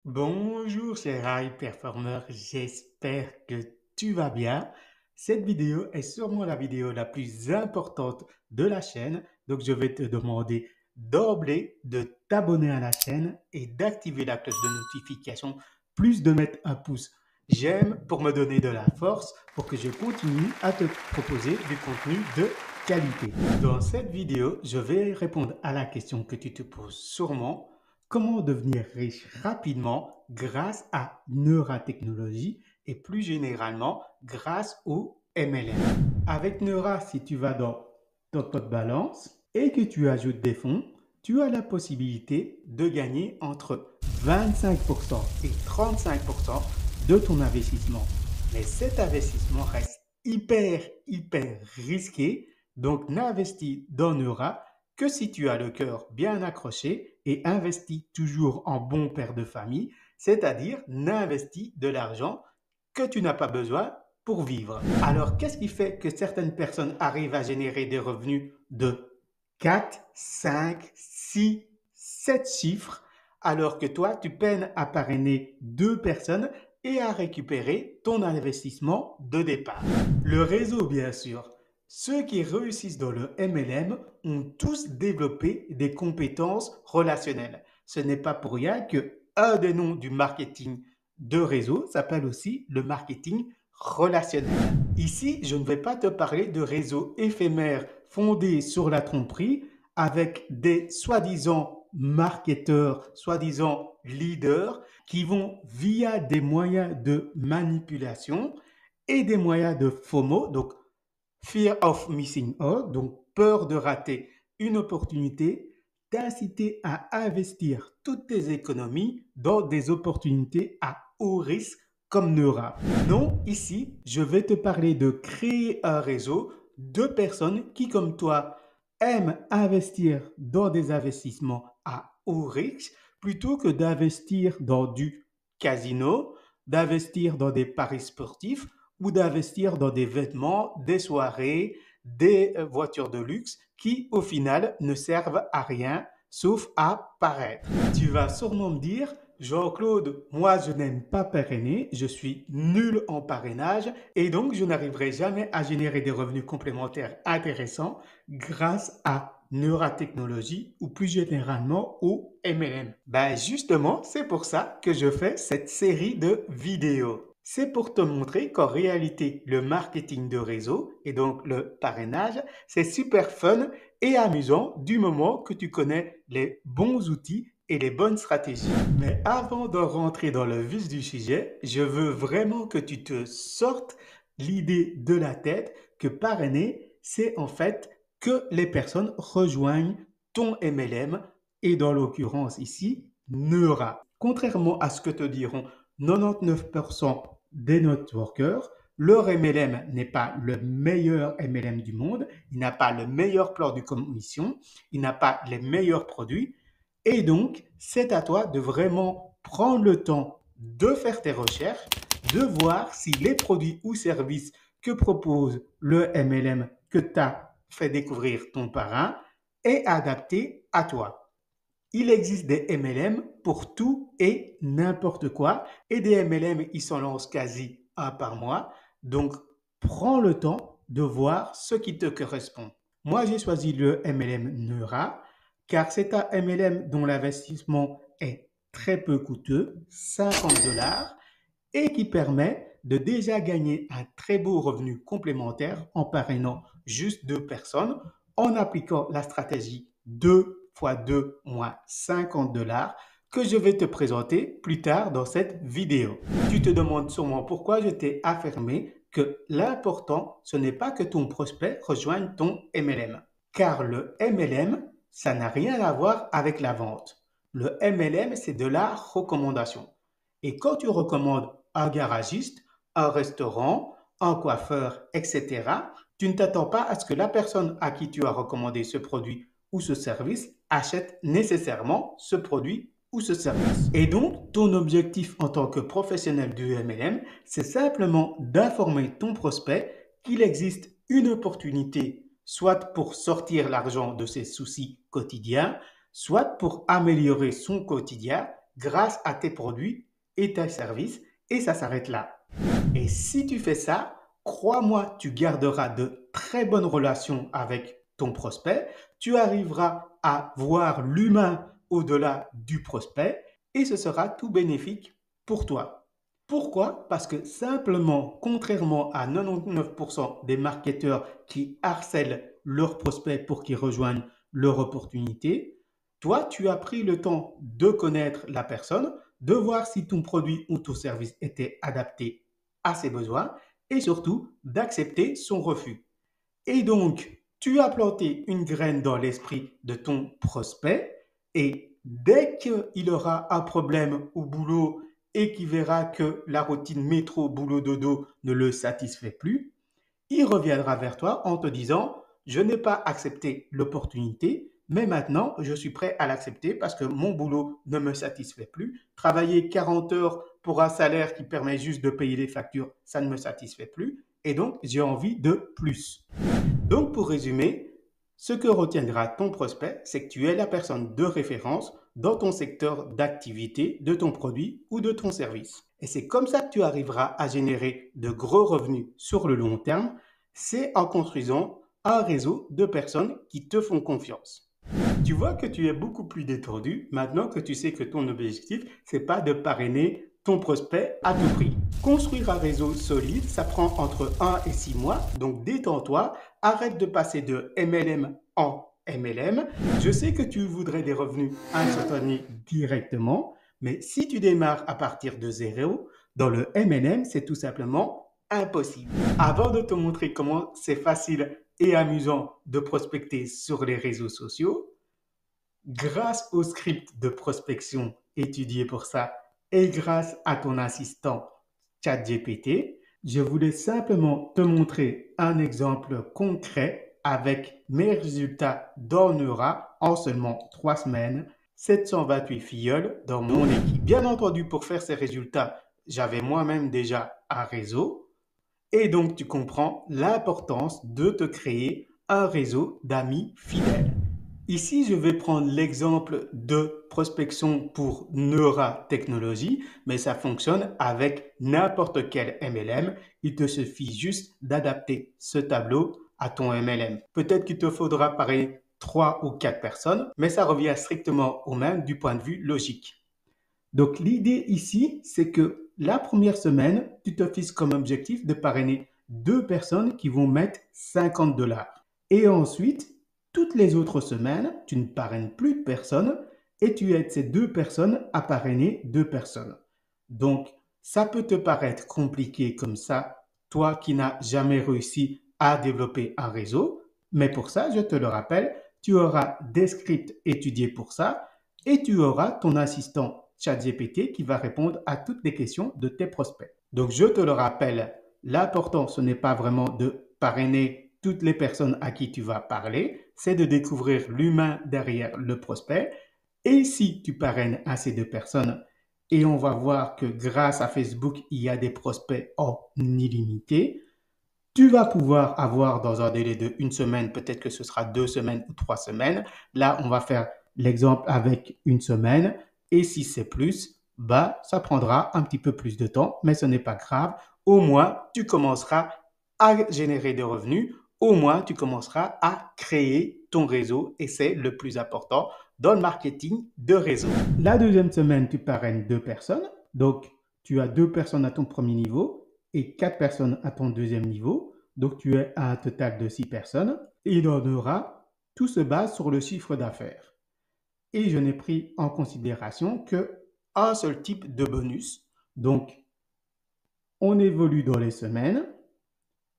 Bonjour cher high performer, j'espère que tu vas bien. Cette vidéo est sûrement la vidéo la plus importante de la chaîne, donc je vais te demander d'emblée de t'abonner à la chaîne et d'activer la cloche de notification, plus de mettre un pouce j'aime pour me donner de la force pour que je continue à te proposer du contenu de qualité. Dans cette vidéo, je vais répondre à la question que tu te poses sûrement. Comment devenir riche rapidement grâce à Neura-Technologies et plus généralement grâce au MLM. Avec Neura, si tu vas dans ton code balance et que tu ajoutes des fonds, tu as la possibilité de gagner entre 25% et 35% de ton investissement. Mais cet investissement reste hyper risqué, donc n'investis dans Neura que si tu as le cœur bien accroché et investis toujours en bon père de famille, c'est-à-dire n'investis de l'argent que tu n'as pas besoin pour vivre. Alors, qu'est-ce qui fait que certaines personnes arrivent à générer des revenus de 4, 5, 6, 7 chiffres, alors que toi, tu peines à parrainer 2 personnes et à récupérer ton investissement de départ? Le réseau, bien sûr. Ceux qui réussissent dans le MLM ont tous développé des compétences relationnelles. Ce n'est pas pour rien que un des noms du marketing de réseau s'appelle aussi le marketing relationnel. Ici, je ne vais pas te parler de réseaux éphémères fondés sur la tromperie avec des soi-disant marketeurs, soi-disant leaders qui vont via des moyens de manipulation et des moyens de FOMO, donc Fear of Missing Out, donc peur de rater une opportunité, t'inciter à investir toutes tes économies dans des opportunités à haut risque comme Neura. Non, ici, je vais te parler de créer un réseau de personnes qui, comme toi, aiment investir dans des investissements à haut risque plutôt que d'investir dans du casino, d'investir dans des paris sportifs ou d'investir dans des vêtements, des soirées, des voitures de luxe qui, au final, ne servent à rien sauf à paraître. Tu vas sûrement me dire, Jean-Claude, moi je n'aime pas parrainer, je suis nul en parrainage et donc je n'arriverai jamais à générer des revenus complémentaires intéressants grâce à Neuratechnologie ou plus généralement au MLM. Ben justement, c'est pour ça que je fais cette série de vidéos. C'est pour te montrer qu'en réalité, le marketing de réseau et donc le parrainage, c'est super fun et amusant du moment que tu connais les bons outils et les bonnes stratégies. Mais avant de rentrer dans le vif du sujet, je veux vraiment que tu te sortes l'idée de la tête que parrainer, c'est en fait que les personnes rejoignent ton MLM et dans l'occurrence ici, Neura. Contrairement à ce que te diront 99% des networkers, leur MLM n'est pas le meilleur MLM du monde, il n'a pas le meilleur plan de commission, il n'a pas les meilleurs produits. Et donc, c'est à toi de vraiment prendre le temps de faire tes recherches, de voir si les produits ou services que propose le MLM que tu as fait découvrir ton parrain est adapté à toi. Il existe des MLM pour tout et n'importe quoi et des MLM, ils s'en lancent quasi un par mois. Donc, prends le temps de voir ce qui te correspond. Moi, j'ai choisi le MLM Neura car c'est un MLM dont l'investissement est très peu coûteux, 50 dollars, et qui permet de déjà gagner un très beau revenu complémentaire en parrainant juste 2 personnes en appliquant la stratégie 2 fois 2 moins 50 dollars que je vais te présenter plus tard dans cette vidéo. Tu te demandes sûrement pourquoi je t'ai affirmé que l'important, ce n'est pas que ton prospect rejoigne ton MLM. Car le MLM, ça n'a rien à voir avec la vente. Le MLM, c'est de la recommandation. Et quand tu recommandes un garagiste, un restaurant, un coiffeur, etc., tu ne t'attends pas à ce que la personne à qui tu as recommandé ce produit ou ce service achète nécessairement ce produit ou ce service. Et donc, ton objectif en tant que professionnel du MLM, c'est simplement d'informer ton prospect qu'il existe une opportunité, soit pour sortir l'argent de ses soucis quotidiens, soit pour améliorer son quotidien grâce à tes produits et tes services et ça s'arrête là. Et si tu fais ça, crois-moi, tu garderas de très bonnes relations avec ton prospect, tu arriveras à voir l'humain au-delà du prospect et ce sera tout bénéfique pour toi. Pourquoi? Parce que simplement, contrairement à 99% des marketeurs qui harcèlent leurs prospects pour qu'ils rejoignent leur opportunité, toi, tu as pris le temps de connaître la personne, de voir si ton produit ou ton service était adapté à ses besoins et surtout d'accepter son refus. Et donc, tu as planté une graine dans l'esprit de ton prospect et dès qu'il aura un problème au boulot et qu'il verra que la routine métro, boulot, dodo ne le satisfait plus, il reviendra vers toi en te disant, je n'ai pas accepté l'opportunité, mais maintenant je suis prêt à l'accepter parce que mon boulot ne me satisfait plus. Travailler 40 heures pour un salaire qui permet juste de payer les factures, ça ne me satisfait plus. Et donc, j'ai envie de plus. Donc, pour résumer, ce que retiendra ton prospect, c'est que tu es la personne de référence dans ton secteur d'activité, de ton produit ou de ton service. Et c'est comme ça que tu arriveras à générer de gros revenus sur le long terme, c'est en construisant un réseau de personnes qui te font confiance. Tu vois que tu es beaucoup plus détendu maintenant que tu sais que ton objectif, c'est pas de parrainer ton prospect à tout prix. Construire un réseau solide, ça prend entre 1 et 6 mois, donc détends-toi, arrête de passer de MLM en MLM. Je sais que tu voudrais des revenus instantanés directement, mais si tu démarres à partir de zéro, dans le MLM, c'est tout simplement impossible. Avant de te montrer comment c'est facile et amusant de prospecter sur les réseaux sociaux, grâce au script de prospection étudié pour ça et grâce à ton assistant ChatGPT, je voulais simplement te montrer un exemple concret avec mes résultats dans Neura en seulement 3 semaines, 728 filleuls dans mon équipe. Bien entendu, pour faire ces résultats, j'avais moi-même déjà un réseau et donc tu comprends l'importance de te créer un réseau d'amis fidèles. Ici, je vais prendre l'exemple de prospection pour Neura Technologies, mais ça fonctionne avec n'importe quel MLM. Il te suffit juste d'adapter ce tableau à ton MLM. Peut-être qu'il te faudra pareil 3 ou 4 personnes, mais ça revient strictement au même du point de vue logique. Donc, l'idée ici, c'est que la première semaine, tu te fixes comme objectif de parrainer 2 personnes qui vont mettre 50 dollars. Et ensuite, toutes les autres semaines, tu ne parraines plus de personnes et tu aides ces 2 personnes à parrainer 2 personnes. Donc, ça peut te paraître compliqué comme ça, toi qui n'as jamais réussi à développer un réseau, mais pour ça, je te le rappelle, tu auras des scripts étudiés pour ça et tu auras ton assistant ChatGPT qui va répondre à toutes les questions de tes prospects. Donc, je te le rappelle, l'important, ce n'est pas vraiment de parrainer toutes les personnes à qui tu vas parler, c'est de découvrir l'humain derrière le prospect. Et si tu parraines assez de personnes, et on va voir que grâce à Facebook, il y a des prospects en illimité, tu vas pouvoir avoir dans un délai de 1 semaine, peut-être que ce sera 2 semaines ou 3 semaines. Là, on va faire l'exemple avec 1 semaine. Et si c'est plus, bah, ça prendra un petit peu plus de temps, mais ce n'est pas grave. Au moins, tu commenceras à générer des revenus. Au moins, tu commenceras à créer ton réseau et c'est le plus important dans le marketing de réseau. La deuxième semaine, tu parraines 2 personnes. Donc, tu as 2 personnes à ton premier niveau et 4 personnes à ton deuxième niveau. Donc, tu es à un total de 6 personnes. Et il en aura, tout se base sur le chiffre d'affaires. Et je n'ai pris en considération qu'un seul type de bonus. Donc, on évolue dans les semaines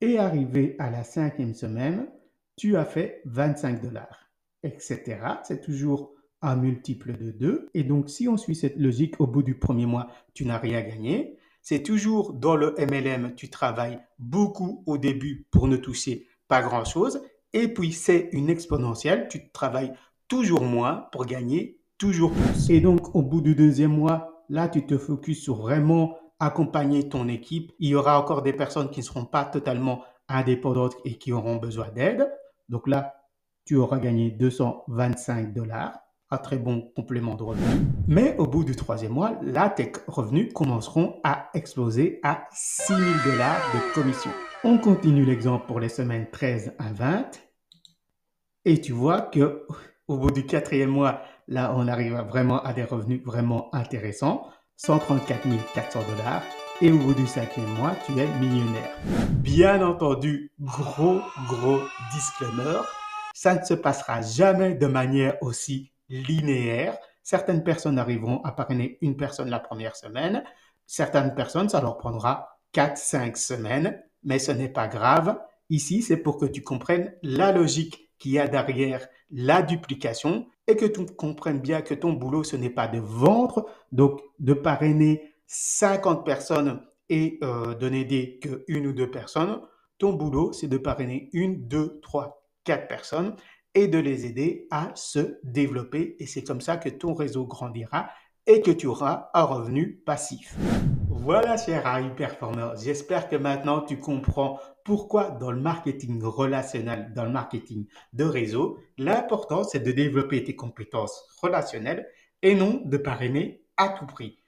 et arrivé à la 5e semaine, tu as fait 25 dollars, etc. C'est toujours un multiple de 2. Et donc, si on suit cette logique, au bout du premier mois, tu n'as rien gagné. C'est toujours dans le MLM, tu travailles beaucoup au début pour ne toucher pas grand-chose. Et puis, c'est une exponentielle, tu travailles toujours moins pour gagner toujours plus. Et donc, au bout du 2e mois, là, tu te focuses sur vraiment accompagner ton équipe. Il y aura encore des personnes qui ne seront pas totalement indépendantes et qui auront besoin d'aide. Donc là, tu auras gagné 225 dollars. un très bon complément de revenu. Mais au bout du troisième mois, là, tes revenus commenceront à exploser à 6 000 $ de commission. On continue l'exemple pour les semaines 13 à 20. Et tu vois que au bout du quatrième mois, là, on arrive vraiment à des revenus vraiment intéressants, 134 400 $. Et au bout du cinquième mois, tu es millionnaire. Bien entendu, gros disclaimer, ça ne se passera jamais de manière aussi linéaire. Certaines personnes arriveront à parrainer une personne la première semaine. Certaines personnes, ça leur prendra 4-5 semaines, mais ce n'est pas grave. Ici, c'est pour que tu comprennes la logique qu'il y a derrière la duplication et que tu comprennes bien que ton boulot, ce n'est pas de vendre, donc de parrainer 50 personnes et de n'aider qu'une ou deux personnes. Ton boulot, c'est de parrainer une, deux, trois, quatre personnes et de les aider à se développer. Et c'est comme ça que ton réseau grandira et que tu auras un revenu passif. Voilà, cher high performer, j'espère que maintenant tu comprends pourquoi dans le marketing relationnel, dans le marketing de réseau, l'important c'est de développer tes compétences relationnelles et non de parrainer à tout prix.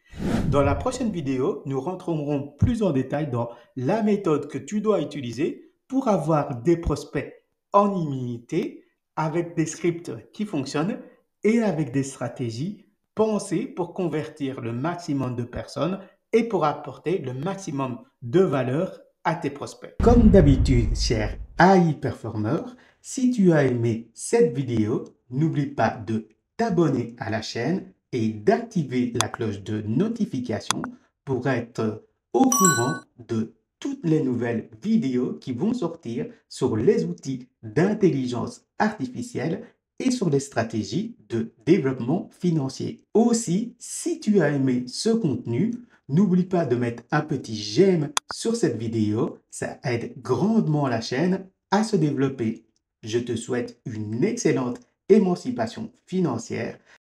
Dans la prochaine vidéo, nous rentrerons plus en détail dans la méthode que tu dois utiliser pour avoir des prospects en immunité avec des scripts qui fonctionnent et avec des stratégies pensées pour convertir le maximum de personnes et pour apporter le maximum de valeur à tes prospects. Comme d'habitude, cher AI Performer, si tu as aimé cette vidéo, n'oublie pas de t'abonner à la chaîne et d'activer la cloche de notification pour être au courant de toutes les nouvelles vidéos qui vont sortir sur les outils d'intelligence artificielle et sur les stratégies de développement financier. Aussi, si tu as aimé ce contenu, n'oublie pas de mettre un petit j'aime sur cette vidéo, ça aide grandement la chaîne à se développer. Je te souhaite une excellente émancipation financière.